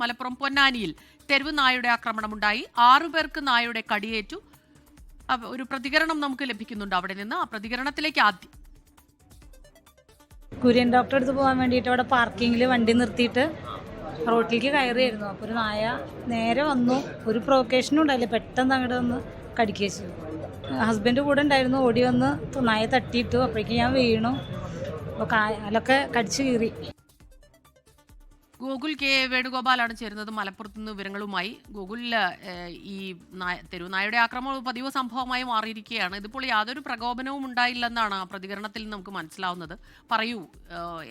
മലപ്പുറം പൊന്നാനിയിൽ തെരുവ് നായയുടെ ആക്രമണമുണ്ടായി. 6 പേർക്ക് നായയുടെ കടിയേറ്റു. ഒരു പ്രതികരണം നമുക്ക് ലഭിക്കുന്നുണ്ട് അവിടെ നിന്ന്. ആ പ്രതികരണത്തിലേക്ക് ആദ്യം. കുര്യൻ ഡോക്ടറെ അടുത്ത് പോകാൻ വേണ്ടിയിട്ട് അവിടെ പാർക്കിങ്ങിൽ വണ്ടി നിർത്തിയിട്ട് റോട്ടിലേക്ക് കയറിയായിരുന്നു. അപ്പോൾ ഒരു നായ നേരെ വന്നു. ഒരു പ്രൊവക്കേഷനും ഉണ്ടായില്ല, പെട്ടെന്ന് അങ്ങോട്ട് വന്ന് കടിക്കുക ചെയ്തു. ഹസ്ബൻഡ് കൂടെ ഉണ്ടായിരുന്നു, ഓടി വന്ന് നായ തട്ടിയിട്ടു. അപ്പോഴേക്കും ഞാൻ വീണു. അപ്പോൾ കാലൊക്കെ കടിച്ചു കീറി. ഗോകുൽ കെ വേണുഗോപാലാണ് ചേരുന്നത് മലപ്പുറത്ത് നിന്ന് വിവരങ്ങളുമായി. ഗോകുൽ, ഈ തെരുവുനായയുടെ ആക്രമണം പതിവ് സംഭവമായി മാറിയിരിക്കുകയാണ്. ഇതിപ്പോൾ യാതൊരു പ്രകോപനവും ഉണ്ടായില്ലെന്നാണ് ആ പ്രതികരണത്തിൽ നമുക്ക് മനസ്സിലാവുന്നത്. പറയൂ,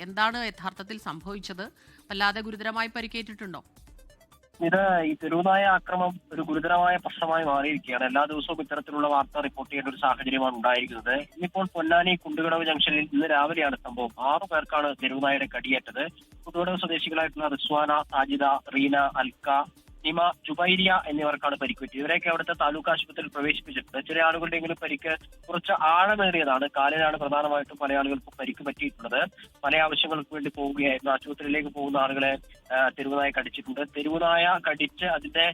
എന്താണ് യഥാർത്ഥത്തിൽ സംഭവിച്ചത്? വല്ലാതെ ഗുരുതരമായി പരിക്കേറ്റിട്ടുണ്ടോ? ഇത് ഈ തെരുവുനായ ആക്രമണം ഒരു ഗുരുതരമായ പ്രശ്നമായി മാറിയിരിക്കുകയാണ്. എല്ലാ ദിവസവും ഇത്തരത്തിലുള്ള വാർത്ത റിപ്പോർട്ട് ചെയ്യേണ്ട ഒരു സാഹചര്യമാണ് ഉണ്ടായിരിക്കുന്നത്. ഇന്നിപ്പോൾ പൊന്നാനി കുണ്ടുകടവ് ജംഗ്ഷനിൽ ഇന്ന് രാവിലെയാണ് സംഭവം. 6 പേർക്കാണ് തെരുവുനായയുടെ കടിയേറ്റത്. കുണ്ടുകടവ് സ്വദേശികളായിട്ടുള്ള റിസ്വാന, സാജിദ, റീന, അൽക്ക, നിമ, ജുബൈരിയ എന്നിവർക്കാണ് പരിക്കേറ്റത്. ഇവരെയൊക്കെ അവിടുത്തെ താലൂക്ക് ആശുപത്രിയിൽ പ്രവേശിപ്പിച്ചിട്ടുണ്ട്. ചില ആളുകളുടെയെങ്കിലും പരിക്ക് കുറച്ച് ആഴമേറിയതാണ്. കാലിലാണ് പ്രധാനമായിട്ടും പല ആളുകൾക്കും പരിക്ക് പറ്റിയിട്ടുള്ളത്. പല ആവശ്യങ്ങൾക്ക് വേണ്ടി പോവുകയായിരുന്നു. ആശുപത്രിയിലേക്ക് പോകുന്ന ആളുകളെ തെരുവുനായ കടിച്ചിട്ടുണ്ട്. തെരുവുനായ കടിച്ച് അതിന്റെ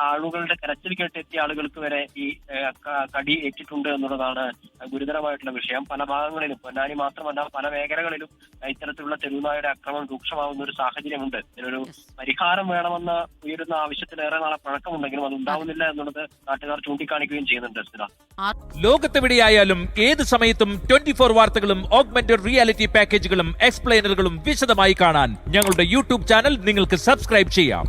ആളുകളുടെ കരച്ചിൽ കേട്ടെത്തിയ ആളുകൾക്ക് വരെ ഈ കടി ഏറ്റിട്ടുണ്ട് എന്നുള്ളതാണ് ഗുരുതരമായിട്ടുള്ള വിഷയം. പല ഭാഗങ്ങളിലും, പൊന്നാനി മാത്രമല്ല പല മേഖലകളിലും ഇത്തരത്തിലുള്ള തെരുവുനായയുടെ ആക്രമണം രൂക്ഷമാവുന്ന ഒരു സാഹചര്യമുണ്ട്. ഇതിനൊരു പരിഹാരം വേണമെന്ന് ഉയരുന്ന ആവശ്യത്തിലേറെ നാളെ പഴക്കമുണ്ടെങ്കിലും അത് ഉണ്ടാവുന്നില്ല എന്നുള്ളത് നാട്ടുകാർ ചൂണ്ടിക്കാണിക്കുകയും ചെയ്യുന്നുണ്ട്. ലോകത്തെവിടെയായാലും ഏത് സമയത്തും 24 വാർത്തകളും ഓഗ്മെന്റഡ് റിയാലിറ്റി പാക്കേജുകളും എക്സ്പ്ലെയിനറുകളും വിശദമായി കാണാൻ ഞങ്ങളുടെ യൂട്യൂബ് ചാനൽ നിങ്ങൾക്ക് സബ്സ്ക്രൈബ് ചെയ്യാം.